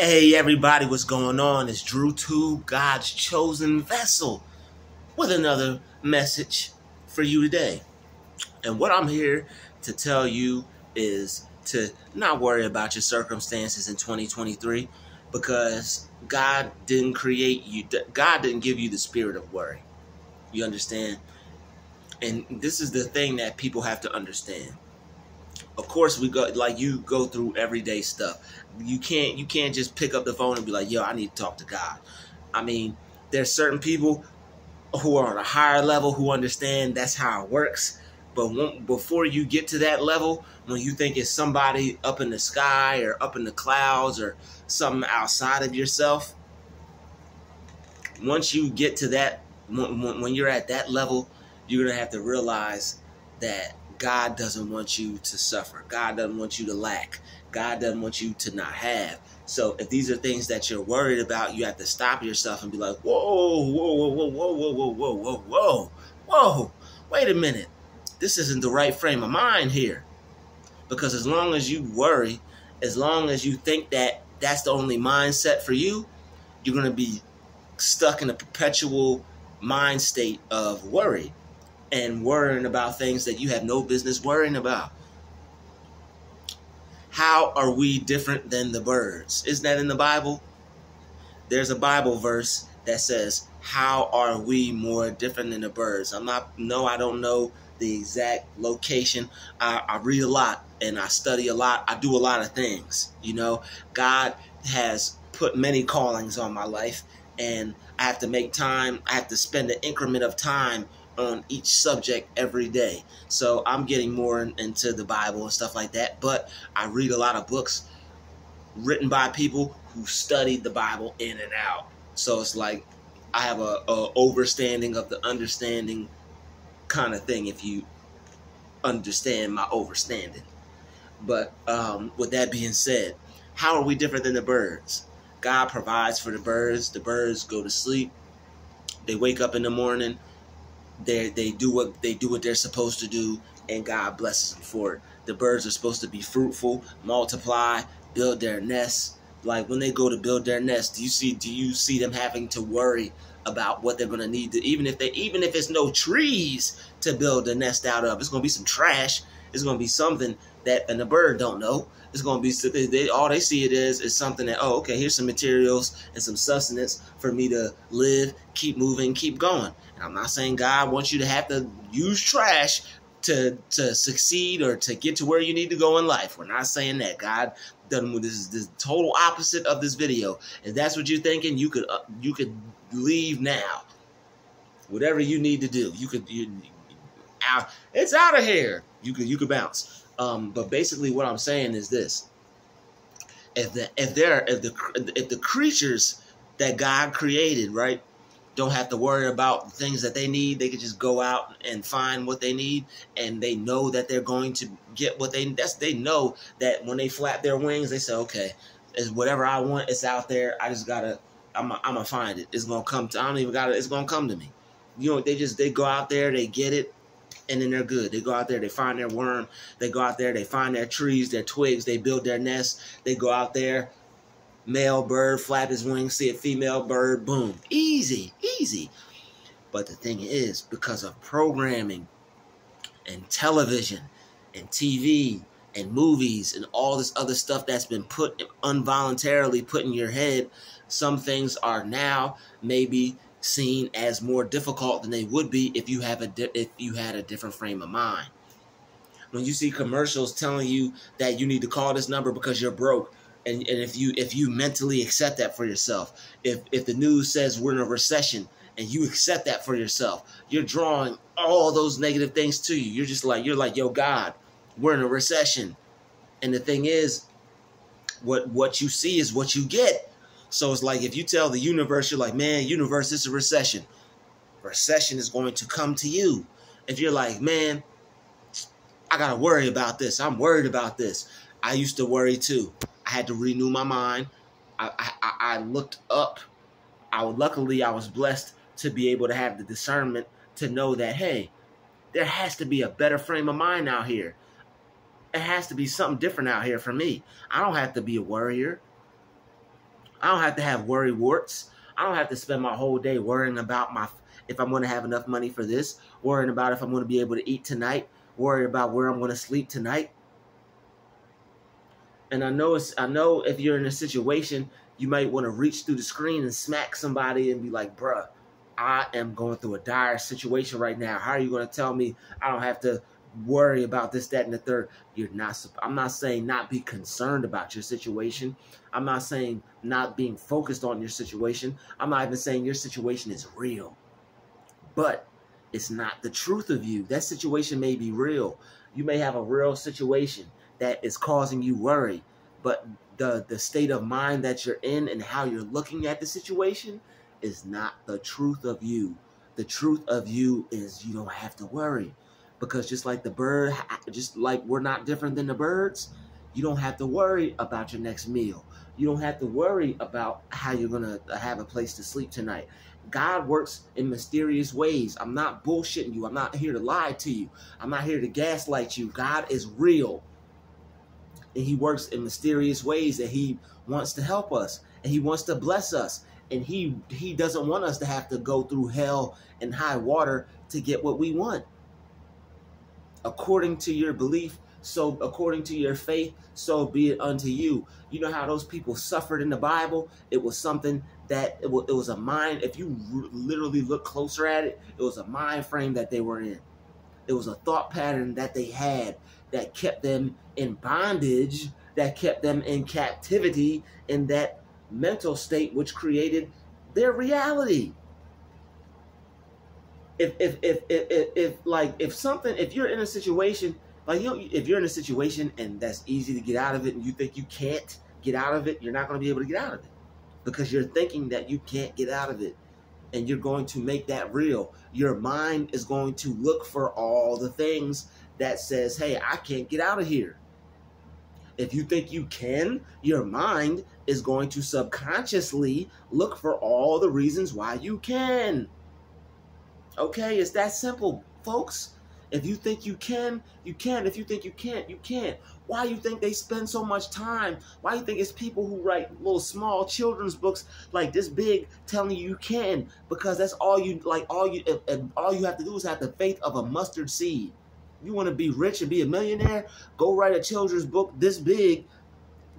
Hey everybody, what's going on? It's Druuill, God's chosen vessel, with another message for you today. And what I'm here to tell you is to not worry about your circumstances in 2023, because God didn't create you. God didn't give you the spirit of worry. You understand? And this is the thing that people have to understand. Of course, you go through everyday stuff. You can't just pick up the phone and be like, yo, I need to talk to God. I mean, there's certain people who are on a higher level who understand that's how it works. But before you get to that level, when you think it's somebody up in the sky or up in the clouds or something outside of yourself, once you get to that, when you're at that level, you're going to have to realize that God doesn't want you to suffer. God doesn't want you to lack. God doesn't want you to not have. So if these are things that you're worried about, you have to stop yourself and be like, whoa, whoa, whoa, whoa, whoa, whoa, whoa, whoa, whoa, whoa, whoa, wait a minute. This isn't the right frame of mind here. Because as long as you worry, as long as you think that that's the only mindset for you, you're going to be stuck in a perpetual mind state of worry and worrying about things that you have no business worrying about. How are we different than the birds? Isn't that in the Bible? There's a Bible verse that says, how are we more different than the birds? I don't know the exact location. I read a lot and I study a lot. I do a lot of things. You know, God has put many callings on my life, and I have to make time. I have to spend an increment of time on each subject every day. So I'm getting more into the Bible and stuff like that. But I read a lot of books written by people who studied the Bible in and out. So it's like I have a overstanding of the understanding kind of thing, if you understand my overstanding. But with that being said, how are we different than the birds? God provides for the birds. The birds go to sleep. They wake up in the morning. They do what they're supposed to do, and God blesses them for it. The birds are supposed to be fruitful, multiply, build their nests. Like when they go to build their nest, do you see them having to worry about what they're going to need to, even if it's no trees to build the nest out of, it's going to be some trash. It's going to be something that, and the bird don't know. It's going to be, all they see it is something that, oh, okay, here's some materials and some sustenance for me to live, keep moving, keep going. And I'm not saying God wants you to have to use trash to succeed or to get to where you need to go in life. We're not saying that. God doesn't. This is the total opposite of this video. If that's what you're thinking, you could leave now. Whatever you need to do, it's out of here. You could bounce. But basically, what I'm saying is this: if the creatures that God created, right, don't have to worry about things that they need, they could just go out and find what they need, and they know that they're going to get what they know that when they flap their wings, they say, okay, it's whatever I want, it's out there. I just gotta, I'm gonna find it. It's gonna come to. I don't even gotta. It's gonna come to me. You know, they go out there, they get it, and then they're good. They go out there, they find their worm. They go out there, they find their trees, their twigs. They build their nest. They go out there. Male bird, flap his wings, see a female bird, boom. Easy, easy. But the thing is, because of programming and television and TV and movies and all this other stuff that's been involuntarily put in your head, some things are now maybe seen as more difficult than they would be if you had a different frame of mind. When you see commercials telling you that you need to call this number because you're broke, and if you mentally accept that for yourself, if the news says we're in a recession and you accept that for yourself, you're drawing all those negative things to you. You're like, yo, God, we're in a recession. And the thing is, what you see is what you get. So it's like if you tell the universe, you're like, man, universe, it's a recession. Recession is going to come to you. If you're like, man, I got to worry about this. I'm worried about this. I used to worry too. I had to renew my mind. I looked up. Luckily, I was blessed to be able to have the discernment to know that, hey, there has to be a better frame of mind out here. It has to be something different out here for me. I don't have to be a worrier. I don't have to have worry warts. I don't have to spend my whole day worrying about if I'm going to have enough money for this, worrying about if I'm going to be able to eat tonight, worrying about where I'm going to sleep tonight. And I know if you're in a situation, you might want to reach through the screen and smack somebody and be like, bruh, I am going through a dire situation right now. How are you going to tell me I don't have to worry about this, that, and the third? I'm not saying not be concerned about your situation. I'm not saying not being focused on your situation. I'm not even saying your situation is real. But it's not the truth of you. That situation may be real. You may have a real situation that is causing you worry, but the state of mind that you're in and how you're looking at the situation is not the truth of you. The truth of you is you don't have to worry, because just like the bird, just like we're not different than the birds, you don't have to worry about your next meal. You don't have to worry about how you're going to have a place to sleep tonight. God works in mysterious ways. I'm not bullshitting you. I'm not here to lie to you. I'm not here to gaslight you. God is real. And he works in mysterious ways, that he wants to help us, and he wants to bless us. And he doesn't want us to have to go through hell and high water to get what we want. According to your belief, so according to your faith, so be it unto you. You know how those people suffered in the Bible? It was something that it was a mind. If you literally look closer at it, it was a mind frame that they were in. It was a thought pattern that they had that kept them in bondage, that kept them in captivity, in that mental state which created their reality. If you're in a situation, like, you know, if you're in a situation and that's easy to get out of it, and you think you can't get out of it, you're not going to be able to get out of it, because you're thinking that you can't get out of it. And you're going to make that real. Your mind is going to look for all the things that says, hey, I can't get out of here. If you think you can, your mind is going to subconsciously look for all the reasons why you can. Okay, it's that simple, folks. If you think you can, you can. If you think you can't, you can't. Why do you think they spend so much time? Why do you think it's people who write little small children's books like this big telling you can? Because that's all you all you have to do is have the faith of a mustard seed. You want to be rich and be a millionaire? Go write a children's book this big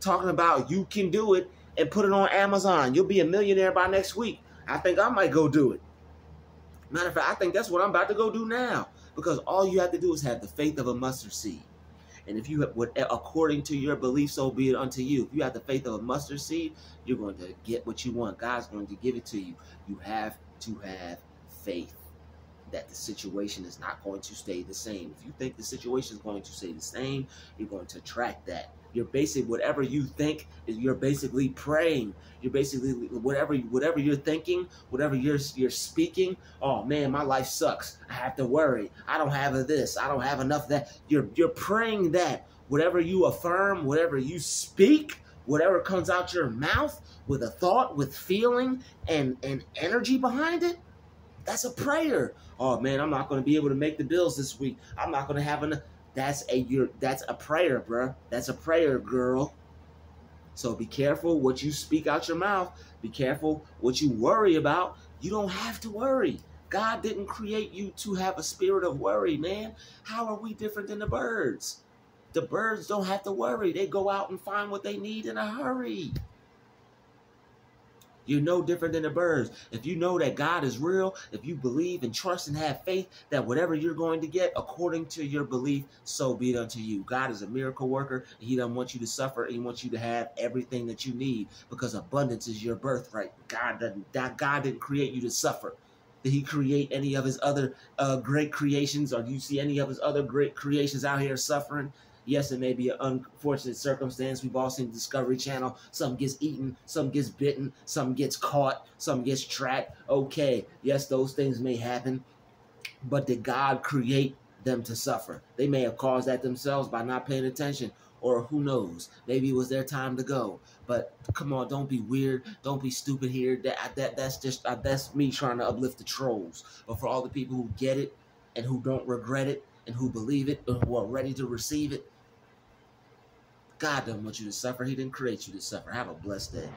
talking about you can do it and put it on Amazon. You'll be a millionaire by next week. I think I might go do it. Matter of fact, I think that's what I'm about to go do now, because all you have to do is have the faith of a mustard seed. And if you have, according to your belief, so be it unto you. If you have the faith of a mustard seed, you're going to get what you want. God's going to give it to you. You have to have faith that the situation is not going to stay the same. If you think the situation is going to stay the same, you're going to attract that. You're basically, whatever you think, you're basically praying. You're basically, whatever you're thinking, whatever you're speaking. Oh man, my life sucks. I have to worry. I don't have this. I don't have enough of that. You're praying that. Whatever you affirm, whatever you speak, whatever comes out your mouth with a thought, with feeling and energy behind it, that's a prayer. Oh man, I'm not going to be able to make the bills this week. I'm not going to have enough. That's a prayer, bro. That's a prayer, girl. So be careful what you speak out your mouth. Be careful what you worry about. You don't have to worry. God didn't create you to have a spirit of worry, man. How are we different than the birds? The birds don't have to worry. They go out and find what they need in a hurry. You're no different than the birds. If you know that God is real, if you believe and trust and have faith that whatever you're going to get according to your belief, so be it unto you. God is a miracle worker. And he doesn't want you to suffer. He wants you to have everything that you need, because abundance is your birthright. God didn't create you to suffer. Did he create any of his other great creations? Or do you see any of his other great creations out here suffering? Yes, it may be an unfortunate circumstance. We've all seen the Discovery Channel. Some gets eaten, some gets bitten, some gets caught, some gets trapped. Okay, yes, those things may happen. But did God create them to suffer? They may have caused that themselves by not paying attention. Or who knows? Maybe it was their time to go. But come on, don't be weird. Don't be stupid here. That's me trying to uplift the trolls. But for all the people who get it and who don't regret it and who believe it and who are ready to receive it, God doesn't want you to suffer. He didn't create you to suffer. Have a blessed day.